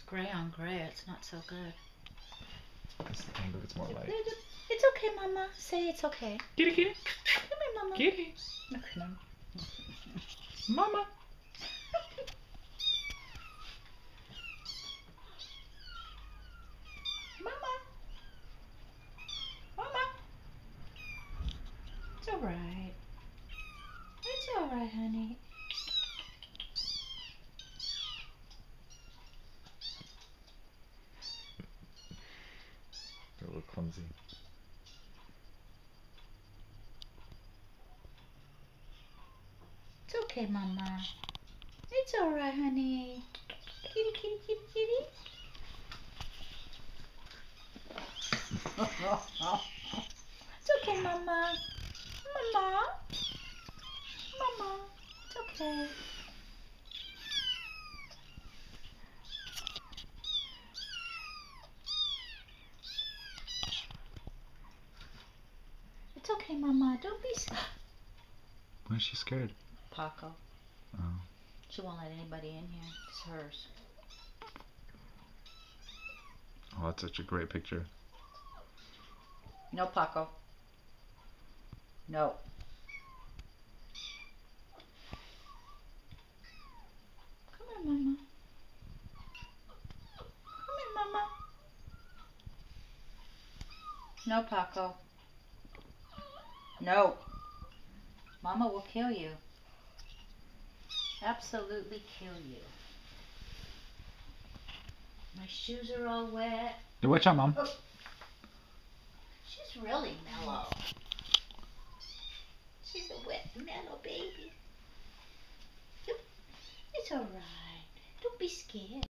gray on gray. It's not so good. This angle gets more light. It's okay, Mama. Say it's okay. Kitty, kitty. Come here, Mama. Kitty. Look at him. Mama. Mama. Mama. It's alright. It's alright, honey. They're a little clumsy. It's okay, Mama. It's alright, honey. Kitty, kitty, kitty, kitty. It's okay, Mama. Mama. Mama. It's okay. It's okay, Mama. Don't be scared. Why is she scared? Paco. Oh. She won't let anybody in here. It's hers. Oh, that's such a great picture. No, Paco. No. Come here, Mama. Come here, Mama. No, Paco. No. Mama will kill you. Absolutely kill you. My shoes are all wet. Hey, watch out, Mom. Oh. She's really mellow. She's a wet, mellow baby. It's alright. Don't be scared.